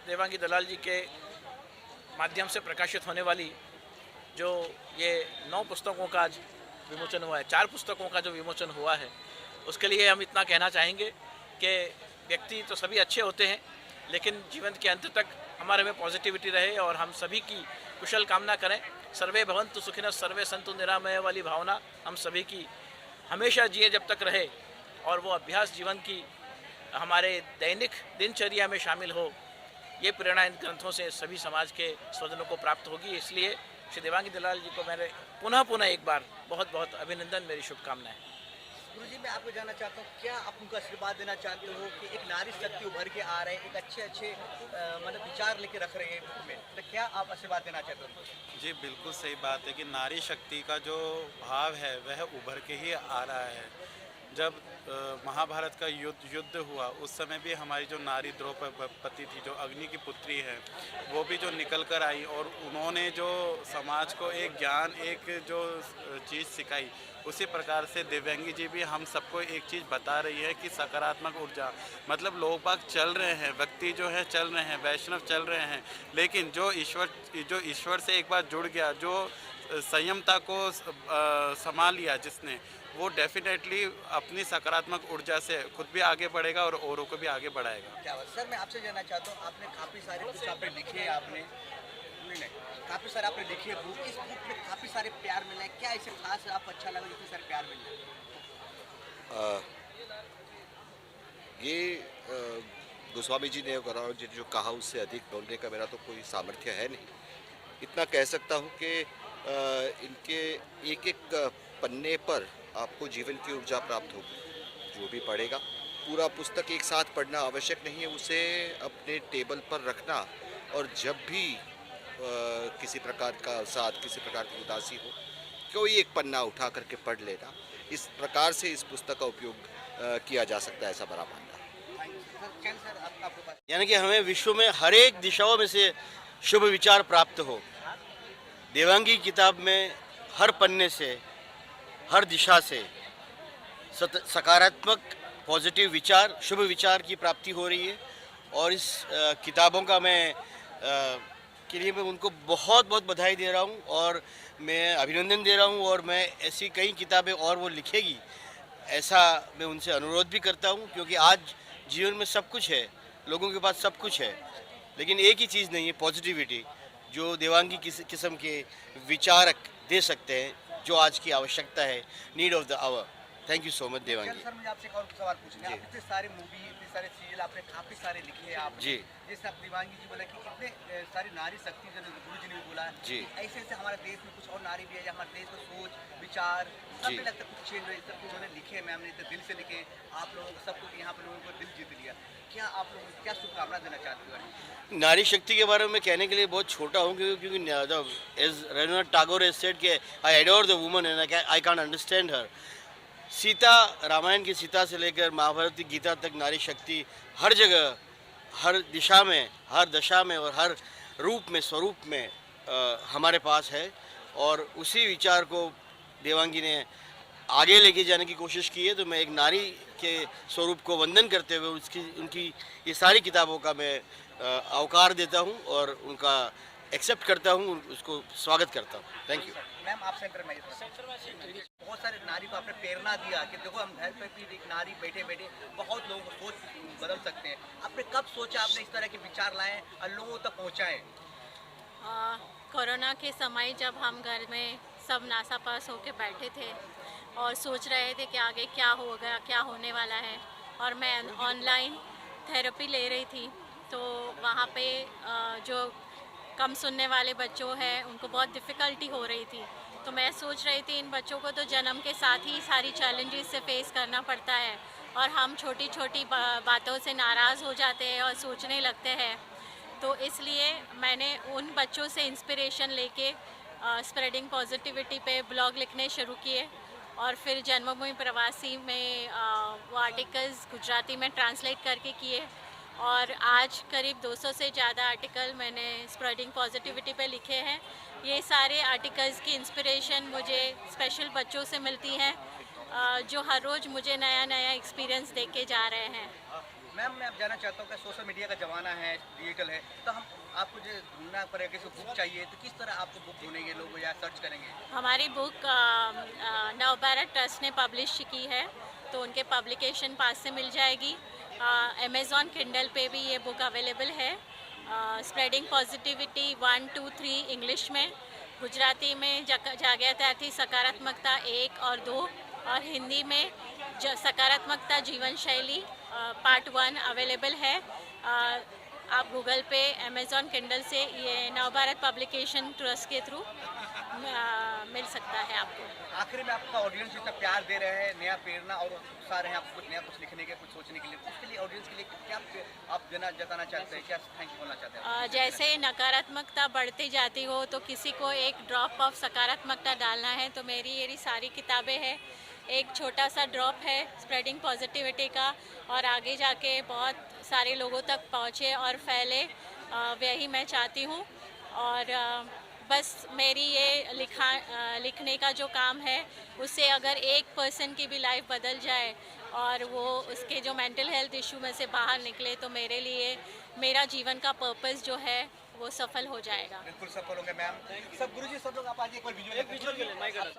देवांगी दलाल जी के माध्यम से प्रकाशित होने वाली जो ये 9 पुस्तकों का आज विमोचन हुआ है, 4 पुस्तकों का जो विमोचन हुआ है, उसके लिए हम इतना कहना चाहेंगे कि व्यक्ति तो सभी अच्छे होते हैं, लेकिन जीवन के अंत तक हमारे में पॉजिटिविटी रहे और हम सभी की कुशल कामना करें। सर्वे भवन्तु सुखिनः सर्वे सन्तु निरामय वाली भावना हम सभी की हमेशा जिए जब तक रहे और वो अभ्यास जीवन की हमारे दैनिक दिनचर्या में शामिल हो, ये प्रेरणा इन ग्रंथों से सभी समाज के स्वजनों को प्राप्त होगी। इसलिए श्री देवांगी दलाल जी को मैंने पुनः एक बार बहुत बहुत अभिनंदन, मेरी शुभकामनाएं। गुरुजी, मैं आपको जानना चाहता हूँ, क्या आप उनको आशीर्वाद देना चाहते हो कि एक नारी शक्ति उभर के आ रहे हैं, एक अच्छे मतलब विचार लेके रख रहे हैं बुक में, तो क्या आप आशीर्वाद देना चाहते हो? जी बिल्कुल सही बात है कि नारी शक्ति का जो भाव है वह उभर के ही आ रहा है। जब महाभारत का युद्ध हुआ उस समय भी हमारी जो नारी द्रौपदी थी, जो अग्नि की पुत्री है, वो भी जो निकल कर आई और उन्होंने जो समाज को एक ज्ञान, एक जो चीज़ सिखाई, उसी प्रकार से दिव्यांगी जी भी हम सबको एक चीज़ बता रही है कि सकारात्मक ऊर्जा, मतलब लोग बाग चल रहे हैं, व्यक्ति जो है चल रहे हैं, वैष्णव चल रहे हैं, लेकिन जो ईश्वर से एक बार जुड़ गया, जो संयमता को संभाल लिया जिसने, वो डेफिनेटली अपनी सकारात्मक ऊर्जा से खुद भी आगे बढ़ेगा और औरों को भी आगे बढ़ाएगा। क्या बात सर, मैं आपसे जानना चाहता हूँ, आपने काफ़ी सारे कुछ आपने लिखे, आपने नहीं काफ़ी सारे आपने लिखे बुक, इस बुक में काफ़ी सारे प्यार मिला है, क्या ऐसे खास आपको अच्छा लगा जितने सारे प्यार मिल रहे? ये गोस्वामी जी ने जो कहा उससे अधिक बोलने का मेरा तो कोई सामर्थ्य है नहीं। इतना कह सकता हूँ कि इनके एक एक पन्ने पर आपको जीवन की ऊर्जा प्राप्त होगी। जो भी पढ़ेगा, पूरा पुस्तक एक साथ पढ़ना आवश्यक नहीं है, उसे अपने टेबल पर रखना और जब भी किसी प्रकार का अवसाद, किसी प्रकार की उदासी हो, कोई एक पन्ना उठा करके पढ़ लेना, इस प्रकार से इस पुस्तक का उपयोग किया जा सकता है, ऐसा बड़ा मानना है। यानी कि हमें विश्व में हर एक दिशाओं में से शुभ विचार प्राप्त हो। देवांगी किताब में हर पन्ने से, हर दिशा से सकारात्मक पॉजिटिव विचार, शुभ विचार की प्राप्ति हो रही है और इस किताबों का मैं के लिए मैं उनको बहुत बहुत बधाई दे रहा हूँ और मैं अभिनंदन दे रहा हूँ और मैं ऐसी कई किताबें और वो लिखेगी, ऐसा मैं उनसे अनुरोध भी करता हूँ, क्योंकि आज जीवन में सब कुछ है, लोगों के पास सब कुछ है, लेकिन एक ही चीज़ नहीं है, पॉजिटिविटी, जो देवांगी किस्म के विचारक दे सकते हैं, जो आज की आवश्यकता है, need of the hour. Thank you so much Devangi. Sir, मुझे आपसे एक और सवाल पूछना है। इतने सारे मूवी, इतने सारे सीरियल आपने काफ़ी सारे लिखे हैं आपने, जी, जैसे आप देवांगी जी बोला कि इतने सारी नारी शक्ति, जो गुरु जी ने भी बोला जी, ऐसे ऐसे हमारे देश में कुछ और नारी भी है, हमारे देश में सोच विचार सब में लगता है कुछ चेंज हुए, सब कुछ उन्होंने लिखे, मैम ने इतने दिल से लिखे, आप लोगों को सब कुछ यहाँ पर लोगों को दिल जीत लिया। क्या आप लोगों को क्या शुभकामना देना चाहते हो? नारी शक्ति के बारे में कहने के लिए बहुत छोटा हूँ, क्योंकि as Rabindranath Tagore has said कि I adore the woman and I can't understand her. Sita, Ramayan की सीता से लेकर महाभारत की गीता तक नारी शक्ति हर जगह, हर दिशा में, हर दशा में और हर रूप में, स्वरूप में हमारे पास है और उसी विचार को देवांगी ने आगे लेके जाने की कोशिश की है। तो मैं एक नारी के स्वरूप को वंदन करते हुए उनकी ये सारी किताबों का मैं अवकार देता हूँ और उनका एक्सेप्ट करता हूँ, उसको स्वागत करता हूँ। Thank you ma'am. आप सेंटर में बहुत सारे नारी को आपने प्रेरणा दिया कि देखो हम घर पर भी एक नारी बैठे बैठे बहुत लोगों को सोच बदल सकते हैं। आपने कब सोचा आपने इस तरह के विचार लाएं और लोगों तक पहुँचाएं? कोरोना के समय जब हम घर में सब नासापास होकर बैठे थे और सोच रहे थे कि आगे क्या होगा, क्या होने वाला है, और मैं ऑनलाइन थेरेपी ले रही थी, तो वहाँ पे जो कम सुनने वाले बच्चों हैं उनको बहुत डिफ़िकल्टी हो रही थी। तो मैं सोच रही थी इन बच्चों को तो जन्म के साथ ही सारी चैलेंजेस से फेस करना पड़ता है और हम छोटी छोटी बातों से नाराज़ हो जाते हैं और सोचने लगते हैं। तो इसलिए मैंने उन बच्चों से इंस्पिरेशन लेके स्प्रेडिंग पॉजिटिविटी पे ब्लॉग लिखने शुरू किए और फिर जन्मभूमि प्रवासी में वो आर्टिकल्स गुजराती में ट्रांसलेट करके किए और आज करीब 200 से ज़्यादा आर्टिकल मैंने स्प्रेडिंग पॉजिटिविटी पे लिखे हैं। ये सारे आर्टिकल्स की इंस्पिरेशन मुझे स्पेशल बच्चों से मिलती है जो हर रोज़ मुझे नया नया एक्सपीरियंस दे के जा रहे हैं। मैम मैं अब जानना चाहता हूँ कि सोशल मीडिया का ज़माना है, डिजिटल है, तो हम आपको जो ढूंढना पड़ेगा, किसी बुक चाहिए तो किस तरह आपको बुक ढूंढेंगे लोग या सर्च करेंगे? हमारी बुक नवभारत ट्रस्ट ने पब्लिश की है, तो उनके पब्लिकेशन पास से मिल जाएगी। अमेज़ॉन किंडल पे भी ये बुक अवेलेबल है। स्प्रेडिंग पॉजिटिविटी 1, 2, 3 इंग्लिश में, गुजराती में जागृति थी सकारात्मकता 1 और 2, और हिंदी में सकारात्मकता जीवन शैली पार्ट 1 अवेलेबल है। आप गूगल पे, अमेज़ॉन किंडल से ये नवभारत पब्लिकेशन ट्रस्ट के थ्रू मिल सकता है आपको। आखिर में आपका ऑडियंस जितना प्यार दे रहे हैं, नया प्रेरणा और उत्साह रहे हैं आपको कुछ नया, कुछ लिखने के, कुछ सोचने के लिए, उसके लिए ऑडियंस के लिए क्या आप जताना चाहते हैं, क्या थैंक यू बोलना चाहते हैं? जैसे नकारात्मकता बढ़ती जाती हो तो किसी को एक ड्रॉप ऑफ सकारात्मकता डालना है, तो मेरी सारी किताबें हैं, एक छोटा सा ड्रॉप है स्प्रेडिंग पॉजिटिविटी का, और आगे जाके बहुत सारे लोगों तक पहुँचे और फैले, वही मैं चाहती हूँ। और बस मेरी ये लिखने का जो काम है, उससे अगर एक पर्सन की भी लाइफ बदल जाए और वो उसके जो मेंटल हेल्थ इशू में से बाहर निकले, तो मेरे लिए मेरा जीवन का पर्पस जो है वो सफल हो जाएगा। बिल्कुल सफल होंगे मैम। सब गुरुजी, सब लोग आप आज एक बार विजुअल